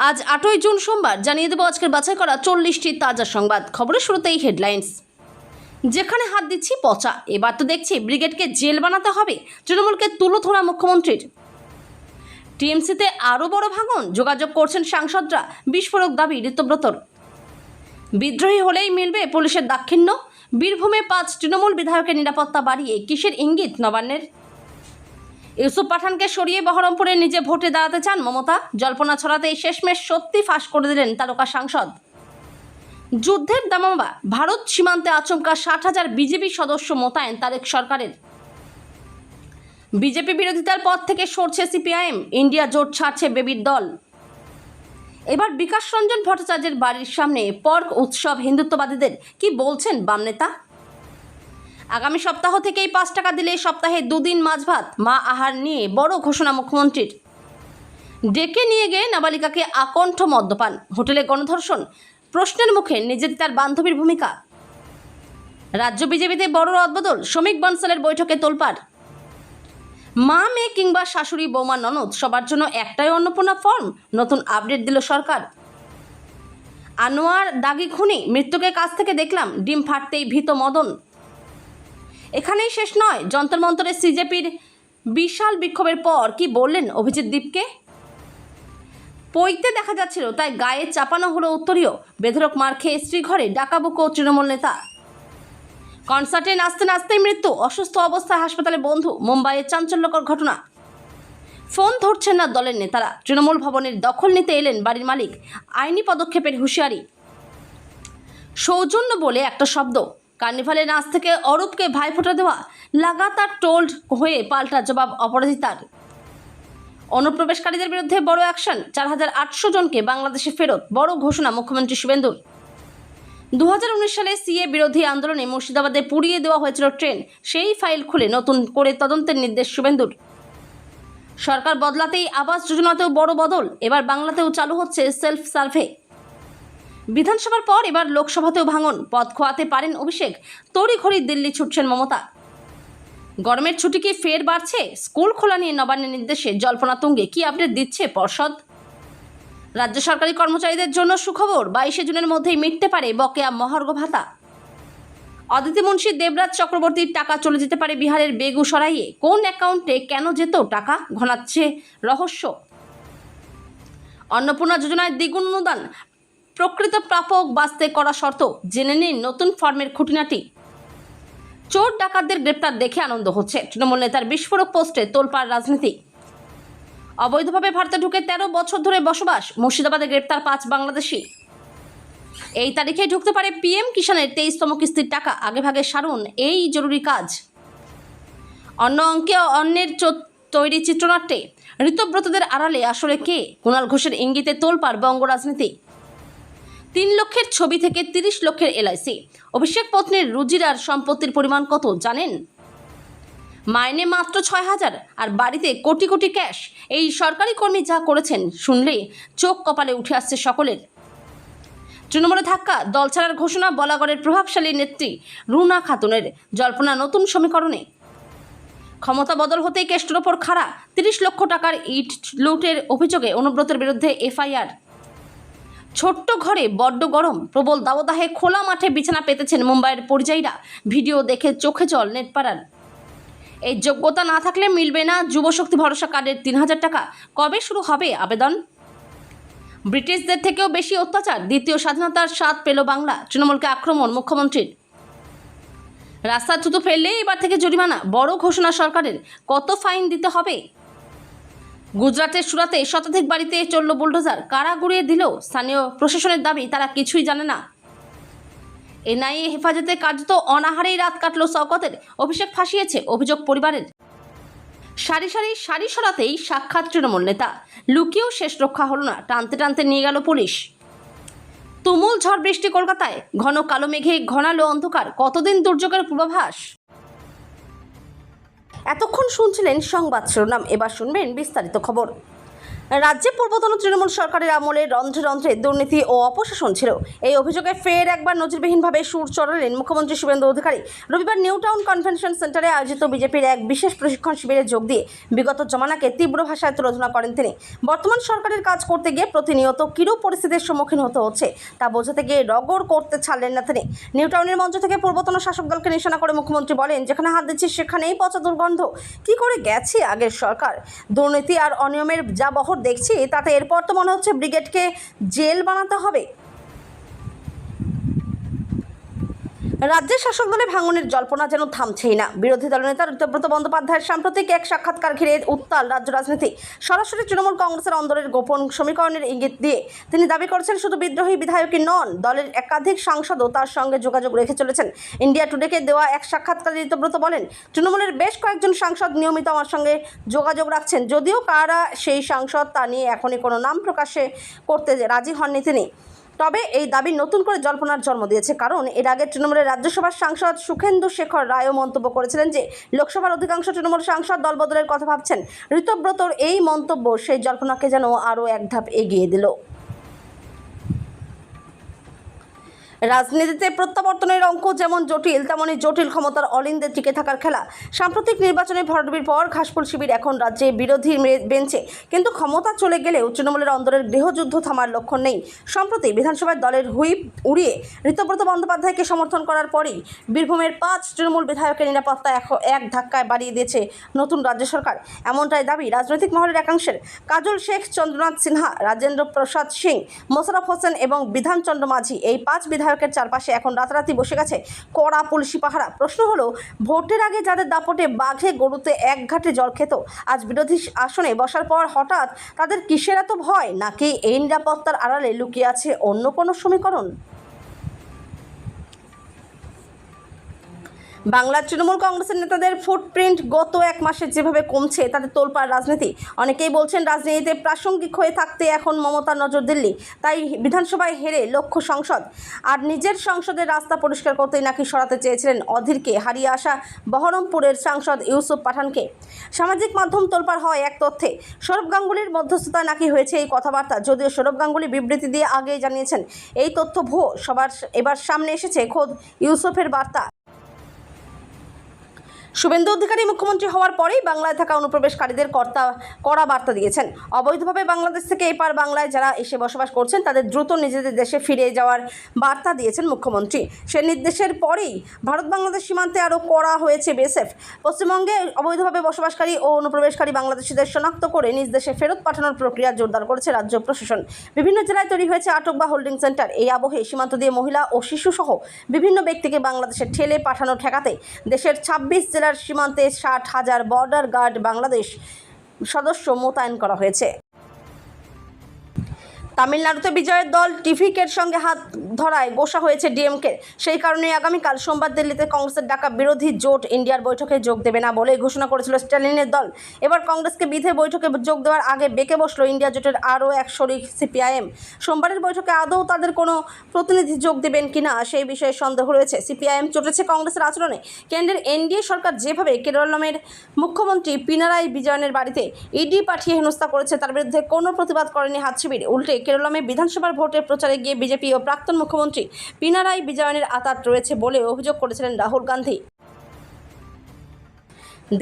আজ 8ই জুন সোমবার জানিয়ে দেব আজকের বাছাই করা 40টি তাজা সংবাদ। খবরের শুরুতেই হেডলাইন্স। যেখানে হাত দিচ্ছি পচা, এবার তো দেখছি ব্রিগেডকে জেল বানাতে হবে, তৃণমূলকে তুলোধরা মুখ্যমন্ত্রীর। টিএমসিতে আরও বড় ভাঙন, যোগাযোগ করছেন সাংসদরা, বিস্ফোরক দাবি ঋতব্রতর। বিদ্রোহী হলেই মিলবে পুলিশের দাক্ষিণ্য, বীরভূমে 5 তৃণমূল বিধায়কের নিরাপত্তা বাড়িয়ে কিসের ইঙ্গিত নবান্নের। ইউসুফ পাঠানকে সরিয়ে বহরমপুরে নিজে ভোটে দাঁড়াতে চান মমতা, জল্পনা ছড়াতেই শেষমেশ সত্যি ফাঁস করে দিলেন তারকা সাংসদ। যুদ্ধের দামামা, ভারত সীমান্তে আচমকা 60,000 বিজেপি সদস্য মোতায়েন তারেক সরকারের। বিজেপি বিরোধিতার পথ থেকে সরছে সিপিআইএম, ইন্ডিয়া জোট ছাড়ছে বেবির দল। এবার বিকাশ রঞ্জন ভট্টাচার্যের বাড়ির সামনে পর্ক উৎসব, হিন্দুত্ববাদীদের কি বলছেন বাম নেতা। আগামী সপ্তাহ থেকেই 5 টাকা দিলে সপ্তাহে 2 দিন মাছ ভাত, মা আহার নিয়ে বড় ঘোষণা মুখ্যমন্ত্রীর। ডেকে নিয়ে গিয়ে নাবালিকাকে আকণ্ঠ মদ্যপান, হোটেলে গণধর্ষণ, প্রশ্নের মুখে নির্যাতিতার বান্ধবীর ভূমিকা। রাজ্য বিজেপিতে বড় রদবদল, শ্রমিক বনসালের বৈঠকে তোলপাড়। মা মেয়ে কিংবা শাশুড়ি বৌমা ননদ সবার জন্য একটাই অন্নপূর্ণা ফর্ম, নতুন আপডেট দিল সরকার। আনোয়ার দাগি খুনি, মৃত্যুকে কাছ থেকে দেখলাম, ডিম ফাটতেই ভীত মদন। এখানেই শেষ নয়, যন্তর মন্তরে সিজেপির বিশাল বিক্ষোভের পর কি বললেন অভিজিৎ দীপকে। পইতে দেখা যাচ্ছিল তাই গায়ে চাপানো হলো উত্তরীয়, বেধরক মার খেয়ে শ্রীঘরে ডাকাবুকো তৃণমূল নেতা। কনসার্টে নাচতে নাচতেই মৃত্যু, অসুস্থ অবস্থায় হাসপাতালে বন্ধু, মুম্বাইয়ের চাঞ্চল্যকর ঘটনা। ফোন ধরছেন না দলের নেতারা, তৃণমূল ভবনের দখল নিতে এলেন বাড়ির মালিক, আইনি পদক্ষেপের হুঁশিয়ারি। সৌজন্য বলে একটা শব্দ, কার্নিভালের নাচ থেকে অরূপকে ভাইফোঁটা দেওয়া, লাগাতার টোল্ড হয়ে পাল্টা জবাব অপরাজিতার। অনুপ্রবেশকারীদের বিরুদ্ধে বড় অ্যাকশন, 4,800 জনকে বাংলাদেশে ফেরত, বড় ঘোষণা মুখ্যমন্ত্রী শুভেন্দুর। 2019 সালে সিএ বিরোধী আন্দোলনে মুর্শিদাবাদে পুড়িয়ে দেওয়া হয়েছিল ট্রেন, সেই ফাইল খুলে নতুন করে তদন্তের নির্দেশ শুভেন্দুর। সরকার বদলাতেই আবাস যোজনাতেও বড় বদল, এবার বাংলাতেও চালু হচ্ছে সেলফ সার্ভে। বিধানসভার পর এবার লোকসভাতেও ভাঙন, পদ খোয়াতে পারেন অভিষেক, তড়িঘড়ি দিল্লি ছুটছেন মমতা। গরমের ছুটি কি ফের বাড়ছে, স্কুল খোলা নিয়ে নবান্নের নির্দেশে জল্পনা তুঙ্গে, কি আপডেট দিচ্ছে পর্ষদ। রাজ্য সরকারি কর্মচারীদের জন্য সুখবর, 22শে জুনের মধ্যেই মিটতে পারে বকেয়া মহার্ঘ ভাতা। অদিতি মুন্সি, দেবরাজ চক্রবর্তীর টাকা চলে যেতে পারে বিহারের বেগুসরাইয়ে, কোন অ্যাকাউন্টে কেন যেত টাকা, ঘনাচ্ছে রহস্য। অন্নপূর্ণা যোজনায় দ্বিগুণ অনুদান, প্রকৃত প্রাপক বাঁচতে করা শর্ত, জেনে নিন নতুন ফর্মের খুঁটিনাটি। চোর ডাকাতদের গ্রেপ্তার দেখে আনন্দ হচ্ছে, তৃণমূল নেতার বিস্ফোরক পোস্টে তোলপাড় রাজনীতি। অবৈধভাবে ভারতে ঢুকে 13 বছর ধরে বসবাস, মুর্শিদাবাদে গ্রেপ্তার 5 বাংলাদেশি। এই তারিখে ঢুকতে পারে পিএম কিষাণের 23তম কিস্তির টাকা, আগেভাগে সারুন এই জরুরি কাজ। অন্য অঙ্কে অন্যের তৈরি চিত্রনাট্যে ঋতব্রতদের আড়ালে আসলে কে, কুণাল ঘোষের ইঙ্গিতে তোলপাড় বঙ্গ রাজনীতি। 3 লক্ষের ছবি থেকে 30 লক্ষের এলআইসি, অভিষেক পত্নীর রুজিরার সম্পত্তির পরিমাণ কত জানেন। মাইনে মাত্র 6,000 আর বাড়িতে কোটি কোটি ক্যাশ, এই সরকারি কর্মী যা করেছেন শুনলে চোখ কপালে উঠে আসছে সকলের। তৃণমূলে ধাক্কা, দল ছাড়ার ঘোষণা বলাগড়ের প্রভাবশালী নেত্রী রুনা খাতুনের, জল্পনা নতুন সমীকরণে। ক্ষমতা বদল হতেই কেষ্টর ওপর খাড়া, 30 লক্ষ টাকার ইট লুটের অভিযোগে অনুব্রতের বিরুদ্ধে এফআইআর। ছোট্ট ঘরে বড্ড গরম, প্রবল দাবদাহে খোলা মাঠে বিছানা পেতেছেন মুম্বাইয়ের পরিযায়ীরা, ভিডিও দেখে চোখে জল নেটপাড়ার। এই যোগ্যতা না থাকলে মিলবে না যুবশক্তি ভরসা কার্ডের 3,000 টাকা, কবে শুরু হবে আবেদন। ব্রিটিশদের থেকেও বেশি অত্যাচার, দ্বিতীয় স্বাধীনতার স্বাদ পেল বাংলা, তৃণমূলকে আক্রমণ মুখ্যমন্ত্রীর। রাস্তা থুতু ফেললে এবার থেকে জরিমানা, বড় ঘোষণা সরকারের, কত ফাইন দিতে হবে। গুজরাটের সুরাতে শতাধিক বাড়িতে চলল বুলডোজার, কারা গুড়িয়ে দিল, স্থানীয় প্রশাসনের দাবি তারা কিছুই জানে না। এনআইএ হেফাজতে কার্যত অনাহারেই রাত কাটল শওকতের, অভিষেক ফাঁসিয়েছে অভিযোগ পরিবারের। সারি সারি শাড়ি সরাতেই সাক্ষাৎ তৃণমূল নেতা, লুকিয়েও শেষ রক্ষা হলো না, টানতে টানতে নিয়ে গেল পুলিশ। তুমুল ঝড় বৃষ্টি কলকাতায়, ঘন কালো মেঘে ঘনালো অন্ধকার, কতদিন দুর্যোগের পূর্বাভাস। এতক্ষণ শুনছিলেন সংবাদ শিরোনাম, এবার শুনবেন বিস্তারিত খবর। রাজ্যে পূর্বতন তৃণমূল সরকারের আমলে রন্ধ্রে রন্ধ্রে দুর্নীতি ও অপশাসন ছিল। এই অভিযোগে ফের একবার নজিরবিহীনভাবে সুর চড়ালেন মুখ্যমন্ত্রী শুভেন্দু অধিকারী। রবিবার নিউ টাউন কনভেনশন সেন্টারে আয়োজিত বিজেপির এক বিশেষ প্রশিক্ষণ শিবিরে যোগ দিয়ে বিগত জমানাকে তীব্র ভাষায় তুলনা করেন তিনি। বর্তমান সরকারের কাজ করতে গিয়ে প্রতিনিয়ত কিরূপ পরিস্থিতির সম্মুখীন হতে হচ্ছে তা বোঝাতে গিয়ে রগড় করতে ছাড়লেন না তিনি। নিউ টাউনের মঞ্চ থেকে পূর্বতন শাসক দলকে নিশানা করে মুখ্যমন্ত্রী বলেন, যেখানে হাত দিচ্ছি সেখানেই পচা দুর্গন্ধ। কি করে গেছে আগের সরকার? দুর্নীতি আর অনিয়মের যা বহর দেখছি তাতে এরপর তো মনে হচ্ছে ব্রিগেডকে জেল বানাতে হবে। রাজ্যের শাসক দলে ভাঙনের জল্পনা যেন থামছেই না। বিরোধী দলনেতা ঋতব্রত বন্দ্যোপাধ্যায়ের সাম্প্রতিক এক সাক্ষাৎকার ঘিরে উত্তাল রাজ্য রাজনীতি। সরাসরি তৃণমূল কংগ্রেসের অন্দরের গোপন সমীকরণের ইঙ্গিত দিয়ে তিনি দাবি করেছেন, শুধু বিদ্রোহী বিধায়কই নন, দলের একাধিক সাংসদও তার সঙ্গে যোগাযোগ রেখে চলেছেন। ইন্ডিয়া টুডেকে দেওয়া এক সাক্ষাৎকারে ঋতব্রত বলেন, তৃণমূলের বেশ কয়েকজন সাংসদ নিয়মিত আমার সঙ্গে যোগাযোগ রাখছেন, যদিও কারা সেই সাংসদ তা নিয়ে এখনই কোনো নাম প্রকাশে করতে রাজি হননি তিনি। তবে এই দাবি নতুন করে জল্পনার জন্ম দিয়েছে, কারণ এর আগে তৃণমূলের রাজ্যসভার সাংসদ সুখেন্দু শেখর রায়ও মন্তব্য করেছিলেন যে লোকসভার অধিকাংশ তৃণমূল সাংসদ দলবদলের কথা ভাবছেন। ঋতব্রতর এই মন্তব্য সেই জল্পনাকে যেন আরও এক ধাপ এগিয়ে দিল। রাজনীতিতে প্রত্যাবর্তনের অঙ্ক যেমন জটিল, তেমনই জটিল ক্ষমতার অলিন্দে টিকে থাকার খেলা। সাম্প্রতিক নির্বাচনে ভরাডুবির পর ঘাসফুল শিবির এখন রাজ্যে বিরোধী বেঞ্চে, কিন্তু ক্ষমতা চলে গেলেও তৃণমূলের অন্দরের গৃহযুদ্ধ থামার লক্ষণ নেই। সম্প্রতি বিধানসভায় দলের হুইপ উড়িয়ে ঋতব্রত বন্দ্যোপাধ্যায়কে সমর্থন করার পরই বীরভূমের 5 তৃণমূল বিধায়কের নিরাপত্তা এক ধাক্কায় বাড়িয়ে দিয়েছে নতুন রাজ্য সরকার। এমনটাই দাবি রাজনৈতিক মহলের একাংশের। কাজল শেখ, চন্দ্রনাথ সিনহা, রাজেন্দ্র প্রসাদ সিং, মোশাররফ হোসেন এবং বিধানচন্দ্র মাঝি, এই 5 বিধায়কের চারপাশে এখন রাতারাতি বসে গেছে কড়া পুলিশি পাহারা। প্রশ্ন হলো, ভোটের আগে যাদের দাপটে বাঘে গরুতে এক ঘাটে জল খেত, আজ বিরোধী আসনে বসার পর হঠাৎ তাদের কিসের এত ভয়? নাকি এই নিরাপত্তার আড়ালে লুকিয়ে আছে অন্য কোনো সমীকরণ? বাংলার তৃণমূল কংগ্রেসের নেতাদের ফুটপ্রিন্ট গত 1 মাসে যেভাবে কমছে তাতে তোলপাড় রাজনীতি। অনেকেই বলছেন, রাজনীতিতে প্রাসঙ্গিক হয়ে থাকতে এখন মমতার নজর দিল্লি, তাই বিধানসভায় হেরে লক্ষ্য সংসদ। আর নিজের সংসদের রাস্তা পরিষ্কার করতেই নাকি সরাতে চেয়েছিলেন অধীরকে হারিয়ে আসা বহরমপুরের সাংসদ ইউসুফ পাঠানকে। সামাজিক মাধ্যম তোলপাড় হয় এক তথ্যে, সৌরভ গাঙ্গুলির মধ্যস্থতায় নাকি হয়েছে এই কথাবার্তা, যদিও সৌরভ গাঙ্গুলি বিবৃতি দিয়ে আগেই জানিয়েছেন এই তথ্য ভুয়ো। এবার সামনে এসেছে খোদ ইউসুফের বার্তা। শুভেন্দু অধিকারী মুখ্যমন্ত্রী হওয়ার পরেই বাংলায় থাকা অনুপ্রবেশকারীদের কড়া বার্তা দিয়েছেন। অবৈধভাবে বাংলাদেশ থেকে এপার বাংলায় যারা এসে বসবাস করছেন তাদের দ্রুত নিজেদের দেশে ফিরে যাওয়ার বার্তা দিয়েছেন মুখ্যমন্ত্রী। সে নির্দেশের পরেই ভারত বাংলাদেশ সীমান্তে আরও কড়া হয়েছে বিএসএফ। পশ্চিমবঙ্গে অবৈধভাবে বসবাসকারী ও অনুপ্রবেশকারী বাংলাদেশিদের শনাক্ত করে নিজ দেশে ফেরত পাঠানোর প্রক্রিয়া জোরদার করেছে রাজ্য প্রশাসন। বিভিন্ন জেলায় তৈরি হয়েছে আটক বা হোল্ডিং সেন্টার। এই আবহে সীমান্ত দিয়ে মহিলা ও শিশুসহ বিভিন্ন ব্যক্তিকে বাংলাদেশে ঠেলে পাঠানো ঠেকাতে দেশের 26 জেলার সীমান্তে 60,000 বর্ডার গার্ড বাংলাদেশ সদস্য মোতায়েন করা হয়েছে। তামিলনাড়ুতে বিজয়ের দল টিভিকের সঙ্গে হাত ধরায় গোসা হয়েছে ডিএমকে। সেই কারণে আগামীকাল সোমবার দিল্লিতে কংগ্রেসের ডাকা বিরোধী জোট ইন্ডিয়ার বৈঠকে যোগ দেবে না বলে ঘোষণা করেছিল স্ট্যালিনের দল। এবার কংগ্রেসকে বিধে বৈঠকে যোগ দেওয়ার আগে বেঁকে বসল ইন্ডিয়া জোটের আরও এক শরিক সিপিআইএম। সোমবারের বৈঠকে আদৌ তাদের কোনো প্রতিনিধি যোগ দেবেন কিনা সেই বিষয়ে সন্দেহ রয়েছে। সিপিআইএম চটেছে কংগ্রেসের আচরণে। কেন্দ্রের এনডিএ সরকার যেভাবে কেরলের মুখ্যমন্ত্রী পিনারাই বিজয়নের বাড়িতে ইডি পাঠিয়ে হেনস্থা করেছে, তার বিরুদ্ধে কোনো প্রতিবাদ করেনি হাত শিবির। উল্টে কেরলে বিধানসভার ভোটের প্রচারে গিয়ে বিজেপি ও প্রাক্তন মুখ্যমন্ত্রী পিনারাই বিজয়নের আঁতাত রয়েছে বলে অভিযোগ করেছিলেন রাহুল গান্ধী।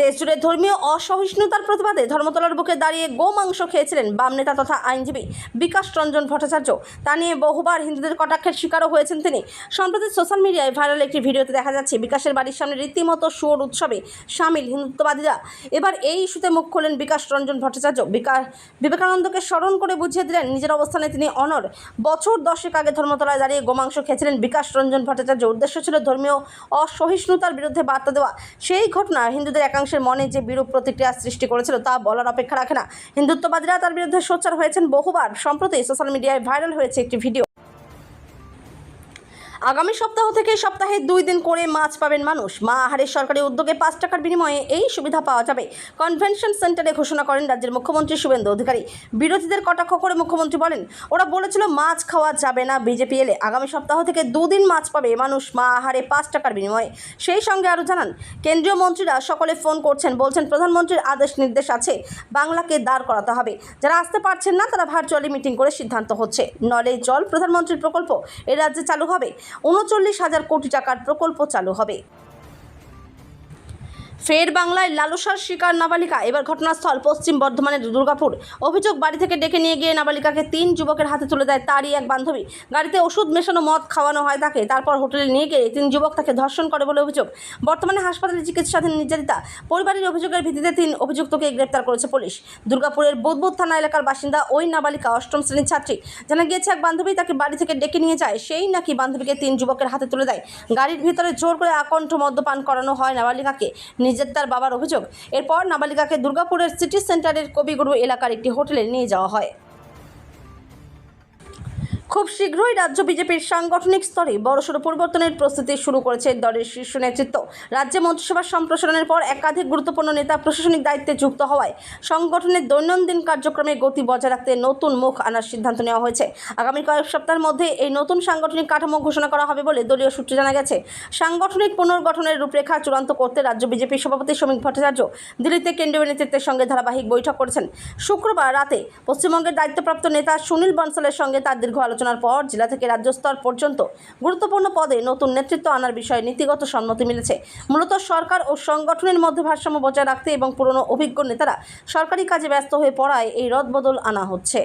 দেশজুড়ে ধর্মীয় অসহিষ্ণুতার প্রতিবাদে ধর্মতলার বুকে দাঁড়িয়ে গোমাংস খেয়েছিলেন বাম নেতা তথা আইনজীবী বিকাশ রঞ্জন ভট্টাচার্য। তা নিয়ে বহুবার হিন্দুদের কটাক্ষের শিকারও হয়েছেন তিনি। সম্প্রতি সোশ্যাল মিডিয়ায় ভাইরাল একটি ভিডিওতে দেখা যাচ্ছে বিকাশের বাড়ির সামনে রীতিমতো শুয়োর উৎসবে সামিল হিন্দুত্ববাদীরা। এবার এই ইস্যুতে মুখ খোলেন বিকাশ রঞ্জন ভট্টাচার্য। বিবেকানন্দকে স্মরণ করে বুঝিয়ে দিলেন নিজের অবস্থানে তিনি অনড়। বছর 10 আগে ধর্মতলায় দাঁড়িয়ে গোমাংস খেয়েছিলেন বিকাশ রঞ্জন ভট্টাচার্য। উদ্দেশ্য ছিল ধর্মীয় অসহিষ্ণুতার বিরুদ্ধে বার্তা দেওয়া। সেই ঘটনা হিন্দুদের একাংশের মনে যে বিরূপ প্রতিক্রিয়া সৃষ্টি করেছিল তা বলার অপেক্ষা রাখে না। হিন্দুত্ববাদীরা তার বিরুদ্ধে সোচ্চার হয়েছেন বহুবার। সম্প্রতি সোশ্যাল মিডিয়ায় ভাইরাল হয়েছে একটি ভিডিও। আগামী সপ্তাহ থেকে সপ্তাহে 2 দিন করে মাছ পাবেন মানুষ। মা আহারের সরকারি উদ্যোগে 5 টাকার বিনিময়ে এই সুবিধা পাওয়া যাবে। কনভেনশন সেন্টারে ঘোষণা করেন রাজ্যের মুখ্যমন্ত্রী শুভেন্দু অধিকারী। বিরোধীদের কটাক্ষ করে মুখ্যমন্ত্রী বলেন, ওরা বলেছিল মাছ খাওয়া যাবে না, বিজেপি এলে আগামী সপ্তাহ থেকে 2 দিন মাছ পাবে মানুষ মা আহারে 5 টাকার বিনিময়ে। সেই সঙ্গে আরও জানান, কেন্দ্রীয় মন্ত্রীরা সকলে ফোন করছেন, বলছেন প্রধানমন্ত্রীর আদেশ নির্দেশ আছে, বাংলাকে দাঁড় করাতে হবে। যারা আসতে পারছেন না তারা ভার্চুয়ালি মিটিং করে সিদ্ধান্ত হচ্ছে। নলেই জল প্রধানমন্ত্রীর প্রকল্প এ রাজ্যে চালু হবে। 39,000 কোটি টাকার প্রকল্প চালু হবে। ফের বাংলায় লালসার শিকার নাবালিকা। এবার ঘটনাস্থল পশ্চিম বর্ধমানের দুর্গাপুর। অভিযোগ, বাড়ি থেকে ডেকে নিয়ে গিয়ে নাবালিকাকে 3 যুবকের হাতে তুলে দেয় তারই এক বান্ধবী। গাড়িতে ওষুধ মেশানো মদ খাওয়ানো হয় তাকে, তারপর হোটেলে নিয়ে গিয়ে 3 যুবক তাকে ধর্ষণ করে বলে অভিযোগ। বর্তমানে হাসপাতালে চিকিৎসাধীন নির্যাতিতা। পরিবারের অভিযোগের ভিত্তিতে 3 অভিযুক্তকে গ্রেপ্তার করেছে পুলিশ। দুর্গাপুরের বুদবুদ থানা এলাকার বাসিন্দা ওই নাবালিকা 8ম শ্রেণীর ছাত্রী। জানা গিয়েছে, এক বান্ধবী তাকে বাড়ি থেকে ডেকে নিয়ে যায়, সেই নাকি বান্ধবীকে 3 যুবকের হাতে তুলে দেয়। গাড়ির ভিতরে জোর করে আকণ্ঠ মদ্যপান করানো হয় নাবালিকাকে, নির্যাতিতার বাবার অভিযোগ। এরপর নাবালিকাকে দুর্গাপুরের সিটি সেন্টারের কবিগুরু এলাকার একটি হোটেলে নিয়ে যাওয়া হয়। খুব শীঘ্রই রাজ্য বিজেপির সাংগঠনিক স্তরে বড়সড় পরিবর্তনের প্রস্তুতি শুরু করেছে দলের শীর্ষ নেতৃত্ব। রাজ্যে মন্ত্রিসভার সম্প্রসারণের পর একাধিক গুরুত্বপূর্ণ নেতা প্রশাসনিক দায়িত্বে যুক্ত হওয়ায় সংগঠনের দৈনন্দিন কার্যক্রমে গতি বজায় রাখতে নতুন মুখ আনার সিদ্ধান্ত নেওয়া হয়েছে। আগামী কয়েক সপ্তাহের মধ্যে এই নতুন সাংগঠনিক কাঠামো ঘোষণা করা হবে বলে দলীয় সূত্রে জানা গেছে। সাংগঠনিক পুনর্গঠনের রূপরেখা চূড়ান্ত করতে রাজ্য বিজেপির সভাপতি শ্রমিক ভট্টাচার্য দিল্লিতে কেন্দ্রীয় নেতৃত্বের সঙ্গে ধারাবাহিক বৈঠক করেছেন। শুক্রবার রাতে পশ্চিমবঙ্গের দায়িত্বপ্রাপ্ত নেতা সুনীল বনসালের সঙ্গে তার দীর্ঘ আলোচনার পর জেলা থেকে রাজ্য স্তর পর্যন্ত গুরুত্বপূর্ণ পদে নতুন নেতৃত্ব আনার বিষয়ে নীতিগত সম্মতি মিলেছে। মূলত সরকার ও সংগঠনের মধ্যে ভারসাম্য বজায় রাখতে এবং পুরনো অভিজ্ঞ নেতারা সরকারি কাজে ব্যস্ত হয়ে পড়ায় এই রদবদল আনা হচ্ছে।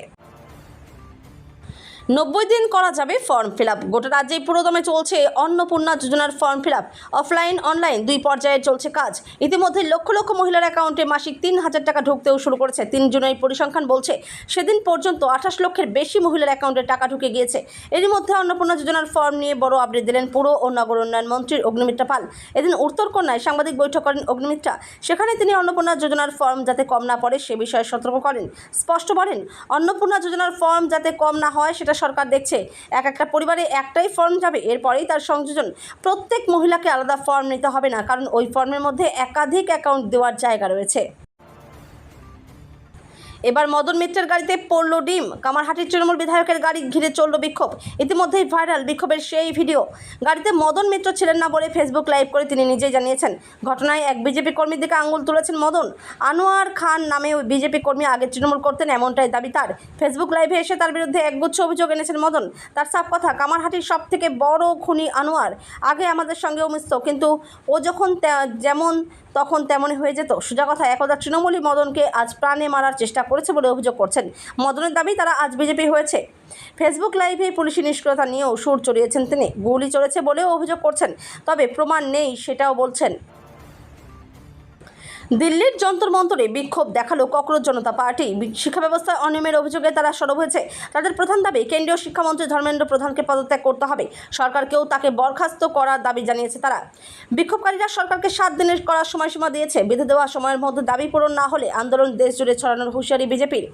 90 দিন করা যাবে ফর্ম ফিল আপ। গোটা রাজ্যেই পুরোদমে চলছে অন্নপূর্ণা যোজনার form fill up. Offline online 2 পর্যায়ে চলছে কাজ। ইতিমধ্যে লক্ষ লক্ষ মহিলার অ্যাকাউন্টে মাসিক 3,000 টাকা ঢুকতেও শুরু করেছে। 3 জুনের পরিসংখ্যান বলছে, সেদিন পর্যন্ত 28 লক্ষের বেশি মহিলার অ্যাকাউন্টে টাকা ঢুকে গিয়েছে। এরই মধ্যে অন্নপূর্ণা যোজনার ফর্ম নিয়ে বড় আপডেট দিলেন পুর ও নগর উন্নয়ন মন্ত্রী অগ্নিমিত্রা পাল। এদিন উত্তরকন্যায় সাংবাদিক বৈঠক করেন অগ্নিমিত্রা। সেখানে তিনি অন্নপূর্ণা যোজনার ফর্ম যাতে কম না পড়ে সে বিষয়ে সতর্ক করেন। স্পষ্ট বলেন, অন্নপূর্ণা যোজনার ফর্ম যাতে কম না হয় সেটা সরকার দেখছে। একটা পরিবারে একটাই ফর্ম যাবে, এরপরেই তার সংযোজন। প্রত্যেক মহিলাকে আলাদা ফর্ম নিতে হবে না, কারণ ওই ফর্মের মধ্যে একাধিক অ্যাকাউন্ট দেওয়ার জায়গা রয়েছে। এবার মদন মিত্রের গাড়িতে পড়ল ডিম। কামারহাটির তৃণমূল বিধায়কের গাড়ি ঘিরে চলল বিক্ষোভ। ইতিমধ্যেই ভাইরাল বিক্ষোভের সেই ভিডিও। গাড়িতে মদন মিত্র ছিলেন না বলে ফেসবুক লাইভ করে তিনি নিজেই জানিয়েছেন। ঘটনায় এক বিজেপি কর্মীর দিকে আঙুল তুলেছেন মদন। আনোয়ার খান নামে ওই বিজেপি কর্মী আগে তৃণমূল করতেন, এমনটাই দাবি তার। ফেসবুক লাইভে এসে তার বিরুদ্ধে একগুচ্ছ অভিযোগ এনেছেন মদন। তার সাফ কথা, কামারহাটির সব থেকে বড় খুনি আনোয়ার। আগে আমাদের সঙ্গেও মিশত, কিন্তু ও যখন যেমন তখন তেমনই হয়ে যেত। সোজা কথা, একদা তৃণমূলই মদনকে আজ প্রাণে মারার চেষ্টা করেছে বলে অভিযোগ করছেন। মদনের দাবি তারা আজ বিজেপি হয়েছে। ফেসবুক লাইভে পুলিশি নিষ্ক্রিয়তা নিয়েও সুর চড়িয়েছেন তিনি। গুলি চলেছে বলেও অভিযোগ করছেন, তবে প্রমাণ নেই সেটাও বলছেন। দিল্লির যন্তর মন্তরে বিক্ষোভ দেখালো ককরোচ জনতা পার্টি। শিক্ষা ব্যবস্থায় অনিয়মের অভিযোগে তারা সরব হয়েছে। তাদের প্রধান দাবি, কেন্দ্রীয় শিক্ষামন্ত্রী ধর্মেন্দ্র প্রধানকে পদত্যাগ করতে হবে। সরকারকেও তাকে বরখাস্ত করার দাবি জানিয়েছে তারা। বিক্ষোভকারীরা সরকারকে 7 দিনের করার সময়সীমা দিয়েছে। বেঁধে দেওয়া সময়ের মধ্যে দাবি পূরণ না হলে আন্দোলন দেশ জুড়ে ছড়ানোর হুঁশিয়ারি বিজেপির।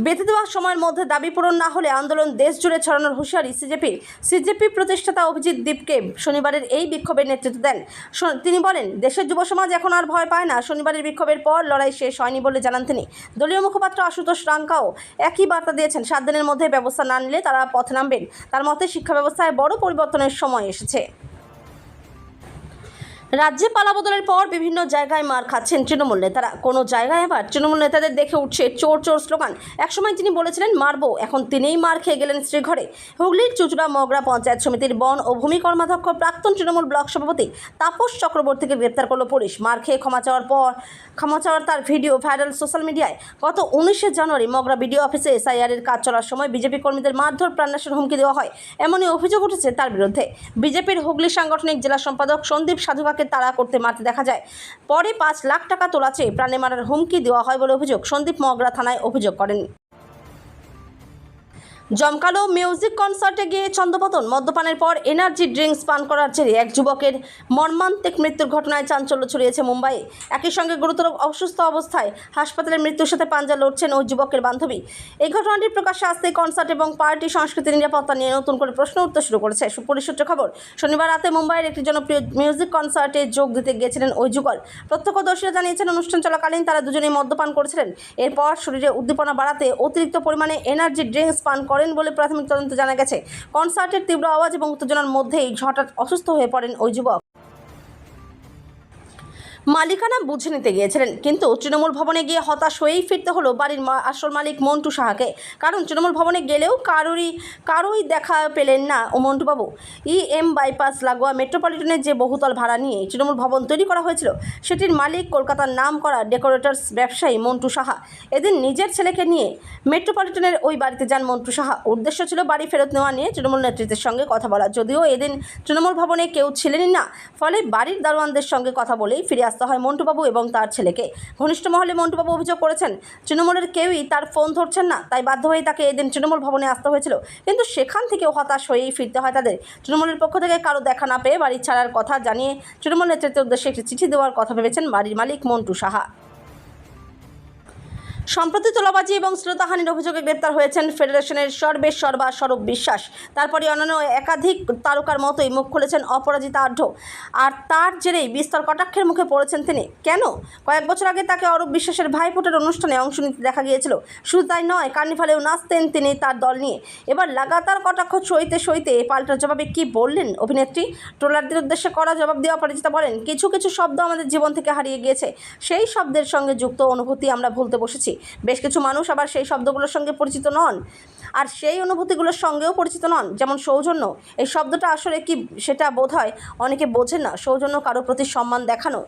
বেঁধে দেওয়া সময়ের মধ্যে দাবি পূরণ না হলে আন্দোলন দেশ জুড়ে ছড়ানোর হুঁশিয়ারি সিজেপি প্রতিষ্ঠাতা অভিজিৎ দীপকে শনিবারের এই বিক্ষোভের নেতৃত্ব দেন। তিনি বলেন, দেশের যুব সমাজ এখন আর ভয় পায় না। শনিবারের বিক্ষোভের পর লড়াই শেষ হয়নি বলে জানান তিনি। দলীয় মুখপাত্র আশুতোষ রাঙ্কাও একই বার্তা দিয়েছেন। 7 দিনের মধ্যে ব্যবস্থা না নিলে তারা পথে নামবেন। তার মতে, শিক্ষা ব্যবস্থায় বড় পরিবর্তনের সময় এসেছে। রাজ্যে পালাবদলের পর বিভিন্ন জায়গায় মার খাচ্ছেন তৃণমূল নেতারা। কোনো জায়গায় আবার তৃণমূল নেতাদের দেখে উঠছে চোর চোর স্লোগান। একসময় তিনি বলেছিলেন মারবো, এখন তিনিই মার খেয়ে গেলেন শ্রীঘরে। হুগলির চুচুড়া মগরা পঞ্চায়েত সমিতির বন ও ভূমি কর্মাধ্যক্ষ প্রাক্তন তৃণমূল ব্লক সভাপতি তাপস চক্রবর্তীকে গ্রেপ্তার করল পুলিশ। মার খেয়ে ক্ষমা চাওয়ার তার ভিডিও ভাইরাল সোশ্যাল মিডিয়ায়। গত 19শে জানুয়ারি মগরা বিডিও অফিসে এসআইআরের কাজ চলার সময় বিজেপি কর্মীদের মারধর, প্রাণনাশের হুমকি দেওয়া হয়, এমনই অভিযোগ উঠেছে তার বিরুদ্ধে। বিজেপির হুগলি সাংগঠনিক জেলা সম্পাদক সন্দীপ সাধুকাকে তাড়া করতে মারতে দেখা যায়। পরে 5 লাখ টাকা তোলা চেয়ে প্রাণে মারার হুমকি দেওয়া হয় বলে অভিযোগ। সন্দীপ মগরা থানায় অভিযোগ করেন। জমকালো মিউজিক কনসার্টে গিয়ে ছন্দপতন, মদ্যপানের পর এনার্জি ড্রিঙ্কস পান করার জেরে এক যুবকের মর্মান্তিক মৃত্যুর ঘটনায় চাঞ্চল্য ছড়িয়েছে মুম্বাইয়ে। একই সঙ্গে গুরুতর অসুস্থ অবস্থায় হাসপাতালে মৃত্যুর সাথে পাঞ্জা লড়ছেন ওই যুবকের বান্ধবী। এই ঘটনাটি প্রকাশ্যে আসতেই কনসার্ট এবং পার্টি সংস্কৃতির নিরাপত্তা নিয়ে নতুন করে প্রশ্ন উঠতে শুরু করেছে। পুলিশ সূত্রে খবর, শনিবার রাতে মুম্বাইয়ের একটি জনপ্রিয় মিউজিক কনসার্টে যোগ দিতে গিয়েছিলেন ওই যুগল। প্রত্যক্ষদর্শীরা জানিয়েছেন, অনুষ্ঠান চলাকালীন তারা দুজনেই মদ্যপান করেছিলেন। এরপর শরীরে উদ্দীপনা বাড়াতে অতিরিক্ত পরিমাণে এনার্জি ড্রিঙ্কস পান করেন বলে প্রাথমিক তদন্তে জানা গেছে। কনসার্টের তীব্র আওয়াজ এবং উত্তেজনার মধ্যেই হঠাৎ অসুস্থ হয়ে পড়েন ওই যুবক। মালিকানা বুঝে নিতে গিয়েছিলেন, কিন্তু তৃণমূল ভবনে গিয়ে হতাশ হয়েই ফিরতে হলো বাড়ির আসল মালিক মন্টু সাহাকে। কারণ তৃণমূল ভবনে গেলেও কারোই দেখা পেলেন না ও মন্টুবাবু। বাইপাস লাগোয়া মেট্রোপলিটনের যে বহুতল ভাড়া নিয়ে তৃণমূল ভবন তৈরি করা হয়েছিল, সেটির মালিক কলকাতার নাম করা ডেকোরেটরস ব্যবসায়ী মন্টু সাহা। এদিন নিজের ছেলেকে নিয়ে মেট্রোপলিটনের ওই বাড়িতে যান মন্টু সাহা। উদ্দেশ্য ছিল বাড়ি ফেরত নেওয়া নিয়ে তৃণমূল নেতৃত্বের সঙ্গে কথা বলা। যদিও এদিন তৃণমূল ভবনে কেউ ছিলেনই না, ফলে বাড়ির দারোয়ানদের সঙ্গে কথা বলেই ফিরে আসতে হয় মন্টুবাবু এবং তার ছেলেকে। ঘনিষ্ঠ মহলে মন্টুবাবু অভিযোগ করেছেন, তৃণমূলের কেউই তার ফোন ধরছেন না, তাই বাধ্য হয়ে তাকে এদিন তৃণমূল ভবনে আসতে হয়েছিল। কিন্তু সেখান থেকেও হতাশ হয়েই ফিরতে হয় তাদের। তৃণমূলের পক্ষ থেকে কারো দেখা না পেয়ে বাড়ি ছাড়ার কথা জানিয়ে তৃণমূল নেতৃত্বের উদ্দেশ্যে একটি চিঠি দেওয়ার কথা ভেবেছেন বাড়ির মালিক মন্টু সাহা। সম্প্রতি তোলাবাজি এবং শ্লীলতাহানির অভিযোগে গ্রেপ্তার হয়েছেন ফেডারেশনের সর্বেসর্বা স্বরূপ বিশ্বাস। তারপরে অন্যান্য একাধিক তারকার মতোই মুখ খুলেছেন অপরাজিতা আঢ্য। আর তার জেরেই বিস্তর কটাক্ষের মুখে পড়েছেন তিনি। কেন? কয়েক বছর আগে তাকে অরূপ বিশ্বাসের ভাইফোঁটার অনুষ্ঠানে অংশ নিতে দেখা গিয়েছিল। শুধু তাই নয়, কার্নিভালেও নাচতেন তিনি তার দল নিয়ে। এবার লাগাতার কটাক্ষ সইতে পাল্টা জবাবে কী বললেন অভিনেত্রী? ট্রোলারদের উদ্দেশ্যে করা জবাব দিয়ে অপরাজিতা বলেন, কিছু কিছু শব্দ আমাদের জীবন থেকে হারিয়ে গিয়েছে। সেই শব্দের সঙ্গে যুক্ত অনুভূতি আমরা ভুলতে বসেছি। বেশ কিছু মানুষ আবার সেই শব্দগুলোর সঙ্গে পরিচিত নন, আর সেই অনুভূতিগুলোর সঙ্গেও পরিচিত নন। যেমন সৌজন্য, এই শব্দটা আসলে কি সেটা বোধহয় অনেকে বোঝেন না। সৌজন্য কারো প্রতি সম্মান দেখানো।